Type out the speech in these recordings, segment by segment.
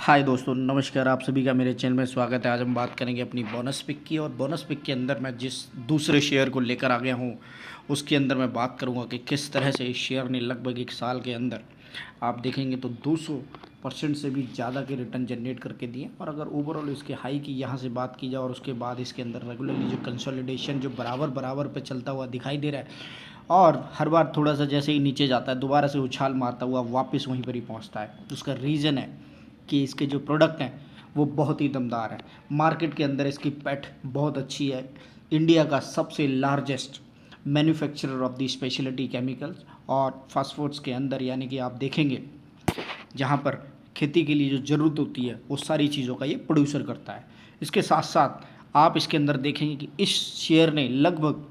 हाय दोस्तों, नमस्कार। आप सभी का मेरे चैनल में स्वागत है। आज हम बात करेंगे अपनी बोनस पिक की, और बोनस पिक के अंदर मैं जिस दूसरे शेयर को लेकर आ गया हूँ उसके अंदर मैं बात करूँगा कि किस तरह से इस शेयर ने लगभग एक साल के अंदर आप देखेंगे तो 200% से भी ज़्यादा के रिटर्न जनरेट करके दिए। और अगर ओवरऑल इसके हाई की यहाँ से बात की जाए और उसके बाद इसके अंदर रेगुलरली जो कंसोलिडेशन जो बराबर पे चलता हुआ दिखाई दे रहा है, और हर बार थोड़ा सा जैसे ही नीचे जाता है दोबारा से उछाल मारता हुआ वापस वहीं पर ही पहुँचता है। उसका रीज़न है कि इसके जो प्रोडक्ट हैं वो बहुत ही दमदार हैं। मार्केट के अंदर इसकी पैठ बहुत अच्छी है। इंडिया का सबसे largest manufacturer of the speciality chemicals और फास्ट फूड्स के अंदर, यानी कि आप देखेंगे जहाँ पर खेती के लिए जो ज़रूरत होती है वो सारी चीज़ों का ये प्रोड्यूसर करता है। इसके साथ साथ आप इसके अंदर देखेंगे कि इस शेयर ने लगभग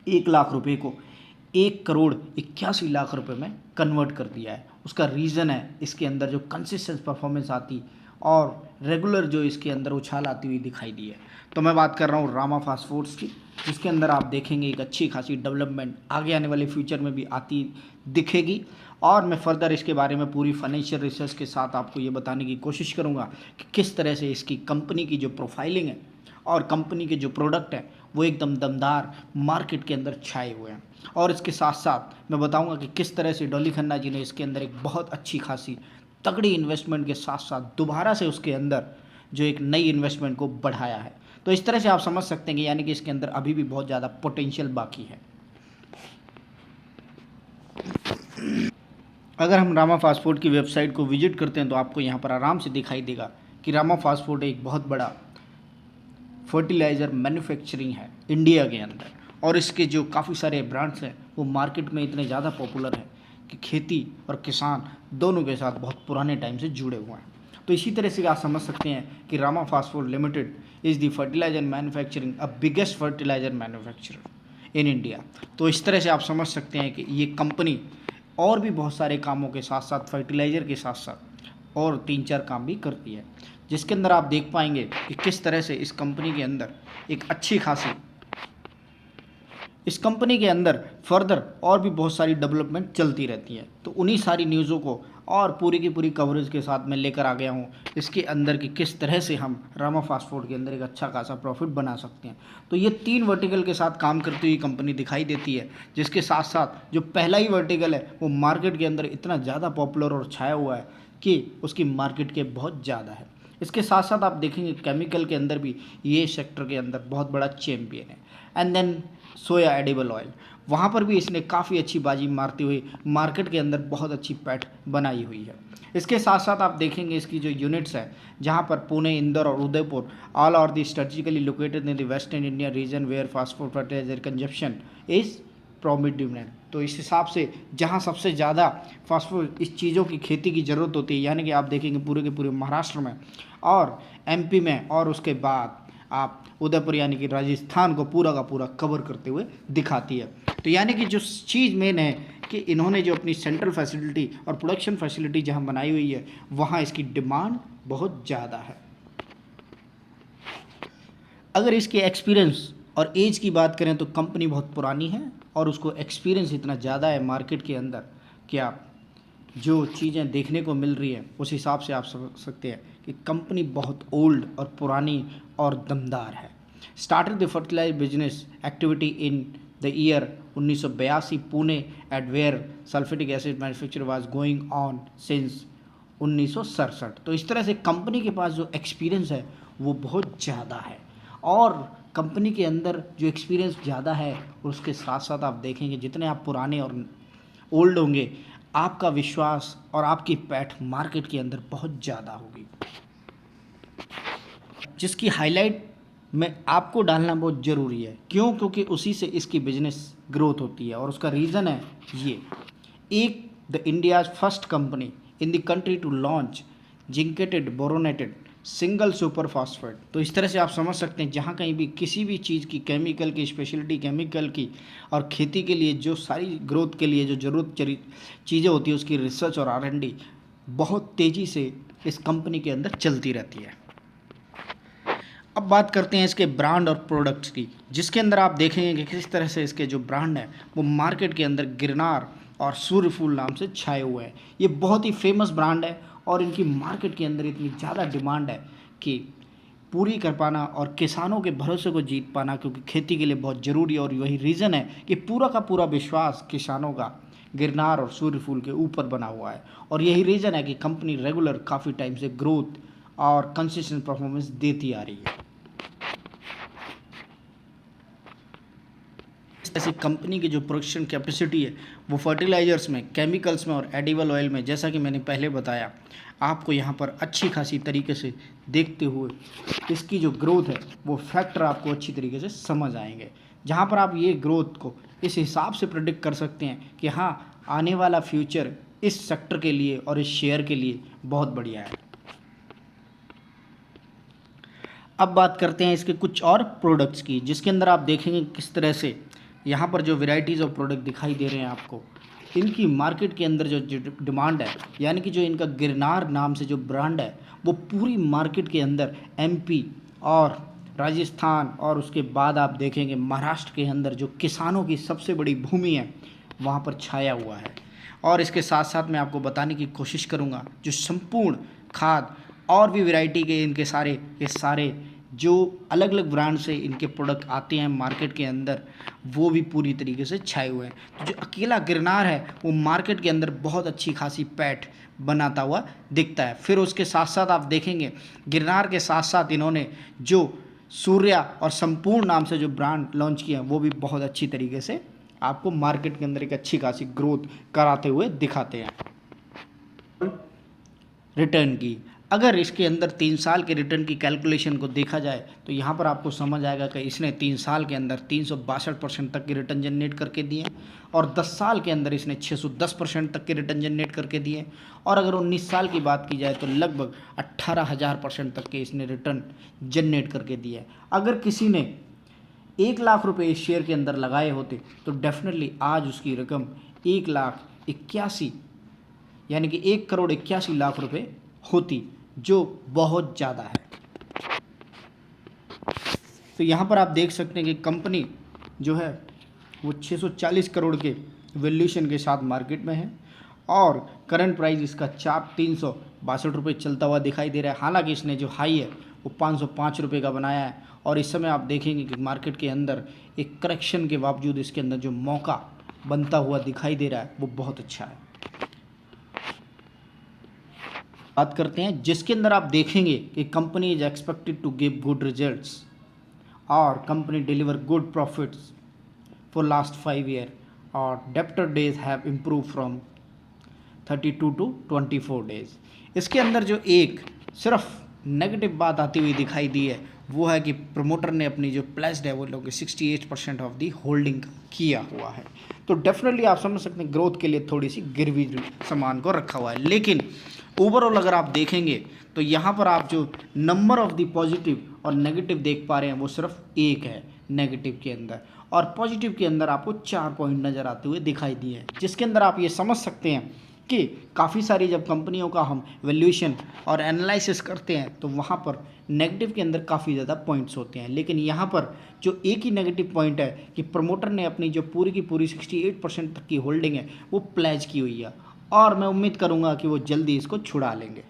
1 लाख रुपए को 1 करोड़ 81 लाख रुपए में कन्वर्ट कर दिया है। उसका रीज़न है इसके अंदर जो कंसिस्टेंट परफॉर्मेंस आती और रेगुलर जो इसके अंदर उछाल आती हुई दिखाई दी है। तो मैं बात कर रहा हूँ रामा फास्ट फूड्स की, जिसके अंदर आप देखेंगे एक अच्छी खासी डेवलपमेंट आगे आने वाले फ्यूचर में भी आती दिखेगी। और मैं फर्दर इसके बारे में पूरी फाइनेंशियल रिसर्च के साथ आपको ये बताने की कोशिश करूँगा कि किस तरह से इसकी कंपनी की जो प्रोफाइलिंग है और कंपनी के जो प्रोडक्ट हैं वो एकदम दमदार मार्केट के अंदर छाए हुए हैं। और इसके साथ साथ मैं बताऊंगा कि किस तरह से डॉली खन्ना जी ने इसके अंदर एक बहुत अच्छी खासी तगड़ी इन्वेस्टमेंट के साथ साथ दोबारा से उसके अंदर जो एक नई इन्वेस्टमेंट को बढ़ाया है। तो इस तरह से आप समझ सकते हैं कि यानी कि इसके अंदर अभी भी बहुत ज़्यादा पोटेंशियल बाकी है। अगर हम रामा फास्ट फूड की वेबसाइट को विजिट करते हैं तो आपको यहाँ पर आराम से दिखाई देगा कि रामा फास्ट फूड एक बहुत बड़ा फर्टिलाइज़र मैन्युफैक्चरिंग है इंडिया के अंदर, और इसके जो काफ़ी सारे ब्रांड्स हैं वो मार्केट में इतने ज़्यादा पॉपुलर हैं कि खेती और किसान दोनों के साथ बहुत पुराने टाइम से जुड़े हुए हैं। तो इसी तरह से आप समझ सकते हैं कि Rama fast food limited is the fertilizer manufacturing a biggest fertilizer manufacturer in India. तो इस तरह से आप समझ सकते हैं कि ये कंपनी और भी बहुत सारे कामों के साथ साथ फर्टिलाइज़र के साथ साथ और 3-4 काम भी करती है, जिसके अंदर आप देख पाएंगे कि किस तरह से इस कंपनी के अंदर एक अच्छी खासी इस कंपनी के अंदर फर्दर और भी बहुत सारी डेवलपमेंट चलती रहती है। तो उन्हीं सारी न्यूज़ों को और पूरी की पूरी कवरेज के साथ मैं लेकर आ गया हूँ इसके अंदर कि किस तरह से हम रामा फास्ट फूड के अंदर एक अच्छा खासा प्रॉफिट बना सकते हैं। तो ये 3 वर्टिकल के साथ काम करती हुई कंपनी दिखाई देती है, जिसके साथ साथ जो पहला ही वर्टिकल है वो मार्केट के अंदर इतना ज़्यादा पॉपुलर और छाया हुआ है कि उसकी मार्केट के बहुत ज़्यादा है। इसके साथ साथ आप देखेंगे केमिकल के अंदर भी ये सेक्टर के अंदर बहुत बड़ा चैम्पियन है। And then soya edible oil, वहाँ पर भी इसने काफ़ी अच्छी बाजी मारती हुई मार्केट के अंदर बहुत अच्छी पैठ बनाई हुई है। इसके साथ साथ आप देखेंगे इसकी जो यूनिट्स है जहाँ पर पुणे, इंदौर और Udaipur all are the strategically located in the western India region where fast food fertiliser consumption is prominent. तो इस हिसाब से जहाँ सबसे ज़्यादा फास्ट फूड इस चीज़ों की खेती की ज़रूरत होती है, यानी कि आप देखेंगे पूरे के पूरे महाराष्ट्र में और एमपी में, और उसके बाद आप उदयपुर यानी कि राजस्थान को पूरा का पूरा कवर करते हुए दिखाती है। तो यानी कि जो चीज़ मेन है कि इन्होंने जो अपनी सेंट्रल फैसिलिटी और प्रोडक्शन फैसिलिटी जहाँ बनाई हुई है वहाँ इसकी डिमांड बहुत ज़्यादा है। अगर इसके एक्सपीरियंस और एज की बात करें तो कंपनी बहुत पुरानी है और उसको एक्सपीरियंस इतना ज़्यादा है मार्केट के अंदर कि आप जो चीज़ें देखने को मिल रही है उस हिसाब से आप समझ सकते हैं कि कंपनी बहुत ओल्ड और पुरानी और दमदार है। Started the fertiliser business activity in the year 1982 Pune at where sulphuric acid manufacture was going on since 1967। तो इस तरह से कंपनी के पास जो एक्सपीरियंस है वो बहुत ज़्यादा है, और कंपनी के अंदर जो एक्सपीरियंस ज़्यादा है उसके साथ साथ आप देखेंगे जितने आप पुराने और ओल्ड होंगे आपका विश्वास और आपकी पैठ मार्केट के अंदर बहुत ज़्यादा होगी, जिसकी हाईलाइट में आपको डालना बहुत ज़रूरी है। क्यों? क्योंकि उसी से इसकी बिजनेस ग्रोथ होती है, और उसका रीज़न है ये एक the India's first company in the country to launch zincated boronated single super phosphate. तो इस तरह से आप समझ सकते हैं जहाँ कहीं भी किसी भी चीज़ की केमिकल की स्पेशलिटी केमिकल की और खेती के लिए जो सारी ग्रोथ के लिए जो ज़रूरत चीज़ें होती है उसकी रिसर्च और R&D बहुत तेज़ी से इस कंपनी के अंदर चलती रहती है। अब बात करते हैं इसके ब्रांड और प्रोडक्ट्स की, जिसके अंदर आप देखेंगे कि किस तरह से इसके जो ब्रांड हैं वो मार्केट के अंदर गिरनार और सूर्यफूल नाम से छाए हुए हैं। ये बहुत ही फेमस ब्रांड है और इनकी मार्केट के अंदर इतनी ज़्यादा डिमांड है कि पूरी कर पाना और किसानों के भरोसे को जीत पाना, क्योंकि खेती के लिए बहुत ज़रूरी है। और वही रीज़न है कि पूरा का पूरा विश्वास किसानों का गिरनार और सूर्यफूल के ऊपर बना हुआ है। और यही रीज़न है कि कंपनी रेगुलर काफ़ी टाइम से ग्रोथ और कंसिस्टेंट परफॉर्मेंस देती आ रही है। ऐसी कंपनी की जो प्रोडक्शन कैपेसिटी है वो फर्टिलाइजर्स में, केमिकल्स में और एडिबल ऑयल में, जैसा कि मैंने पहले बताया, आपको यहाँ पर अच्छी खासी तरीके से देखते हुए इसकी जो ग्रोथ है वो फैक्टर आपको अच्छी तरीके से समझ आएंगे, जहाँ पर आप ये ग्रोथ को इस हिसाब से प्रेडिक्ट कर सकते हैं कि हाँ, आने वाला फ्यूचर इस सेक्टर के लिए और इस शेयर के लिए बहुत बढ़िया है। अब बात करते हैं इसके कुछ और प्रोडक्ट्स की, जिसके अंदर आप देखेंगे किस तरह से यहाँ पर जो वेराइटीज़ ऑफ प्रोडक्ट दिखाई दे रहे हैं आपको, इनकी मार्केट के अंदर जो डिमांड है, यानी कि जो इनका गिरनार नाम से जो ब्रांड है वो पूरी मार्केट के अंदर एमपी और राजस्थान और उसके बाद आप देखेंगे महाराष्ट्र के अंदर जो किसानों की सबसे बड़ी भूमि है वहाँ पर छाया हुआ है। और इसके साथ साथ मैं आपको बताने की कोशिश करूँगा जो संपूर्ण खाद और भी वैरायटी के इनके सारे जो अलग अलग ब्रांड से इनके प्रोडक्ट आते हैं मार्केट के अंदर, वो भी पूरी तरीके से छाए हुए हैं। तो जो अकेला गिरनार है वो मार्केट के अंदर बहुत अच्छी खासी पैठ बनाता हुआ दिखता है। फिर उसके साथ साथ आप देखेंगे गिरनार के साथ साथ इन्होंने जो सूर्या और संपूर्ण नाम से जो ब्रांड लॉन्च किया वो भी बहुत अच्छी तरीके से आपको मार्केट के अंदर एक अच्छी खासी ग्रोथ कराते हुए दिखाते हैं। रिटर्न की, अगर इसके अंदर 3 साल के रिटर्न की कैलकुलेशन को देखा जाए तो यहाँ पर आपको समझ आएगा कि इसने 3 साल के अंदर 362% तक के रिटर्न जनरेट करके दिए, और 10 साल के अंदर इसने 610% तक के रिटर्न जनरेट करके दिए, और अगर 19 साल की बात की जाए तो लगभग 18,000% तक के इसने रिटर्न जनरेट करके दिए। अगर किसी ने 1 लाख रुपये इस शेयर के अंदर लगाए होते तो डेफिनेटली आज उसकी रकम 1,81,000 यानी कि 1,81,00,000 रुपये होती, जो बहुत ज़्यादा है। तो यहाँ पर आप देख सकते हैं कि कंपनी जो है वो 640 करोड़ के वैल्यूएशन के साथ मार्केट में है, और करंट प्राइस इसका 362 रुपये चलता हुआ दिखाई दे रहा है। हालांकि इसने जो हाई है वो 505 रुपये का बनाया है, और इस समय आप देखेंगे कि मार्केट के अंदर एक करेक्शन के बावजूद इसके अंदर जो मौका बनता हुआ दिखाई दे रहा है वो बहुत अच्छा है। बात करते हैं जिसके अंदर आप देखेंगे कि company is expected to give good results और company deliver good profits for last 5 year, और debtor days have improve from 32 to 24 days. इसके अंदर जो एक सिर्फ नेगेटिव बात आती हुई दिखाई दी है वो है कि प्रमोटर ने अपनी जो प्लेस्ड है वो लोग 68% ऑफ दी होल्डिंग किया हुआ है। तो डेफिनेटली आप समझ सकते हैं ग्रोथ के लिए थोड़ी सी गिरवी सामान को रखा हुआ है। लेकिन ओवरऑल अगर आप देखेंगे तो यहाँ पर आप जो नंबर ऑफ दी पॉजिटिव और नेगेटिव देख पा रहे हैं वो सिर्फ एक है नेगेटिव के अंदर, और पॉजिटिव के अंदर आपको 4 पॉइंट नज़र आते हुए दिखाई दिए हैं, जिसके अंदर आप ये समझ सकते हैं कि काफ़ी सारी जब कंपनियों का हम वैल्यूएशन और एनालिसिस करते हैं तो वहाँ पर नेगेटिव के अंदर काफ़ी ज़्यादा पॉइंट्स होते हैं। लेकिन यहाँ पर जो एक ही नेगेटिव पॉइंट है कि प्रमोटर ने अपनी जो पूरी की पूरी 68% तक की होल्डिंग है वो प्लेज की हुई है, और मैं उम्मीद करूँगा कि वो जल्दी इसको छुड़ा लेंगे।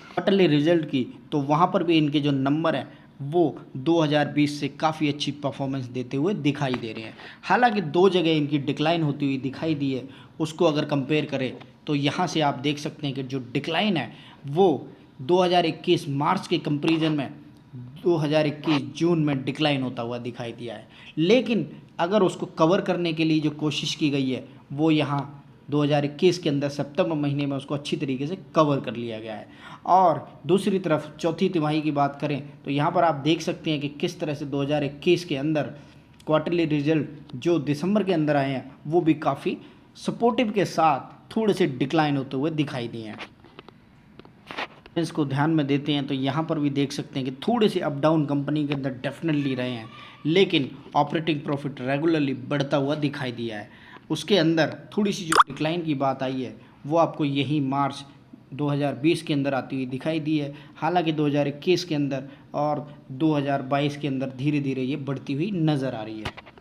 क्वार्टरली रिजल्ट की तो वहाँ पर भी इनके जो नंबर हैं वो 2020 से काफ़ी अच्छी परफॉर्मेंस देते हुए दिखाई दे रहे हैं। हालांकि 2 जगह इनकी डिक्लाइन होती हुई दिखाई दी है, उसको अगर कंपेयर करें तो यहाँ से आप देख सकते हैं कि जो डिक्लाइन है वो 2021 मार्च के कंपैरिजन में 2021 जून में डिक्लाइन होता हुआ दिखाई दिया है। लेकिन अगर उसको कवर करने के लिए जो कोशिश की गई है वो यहाँ 2021 के अंदर सितंबर महीने में उसको अच्छी तरीके से कवर कर लिया गया है। और दूसरी तरफ चौथी तिमाही की बात करें तो यहाँ पर आप देख सकते हैं कि किस तरह से 2021 के अंदर क्वार्टरली रिजल्ट जो दिसंबर के अंदर आए हैं वो भी काफ़ी सपोर्टिव के साथ थोड़े से डिक्लाइन होते हुए दिखाई दिए हैं। इसको ध्यान में देते हैं तो यहाँ पर भी देख सकते हैं कि थोड़े से अप डाउन कंपनी के अंदर डेफिनेटली रहे हैं, लेकिन ऑपरेटिंग प्रॉफिट रेगुलरली बढ़ता हुआ दिखाई दिया है। उसके अंदर थोड़ी सी जो डिक्लाइन की बात आई है वो आपको यही मार्च 2020 के अंदर आती हुई दिखाई दी है। हालांकि 2021 के अंदर और 2022 के अंदर धीरे धीरे ये बढ़ती हुई नज़र आ रही है।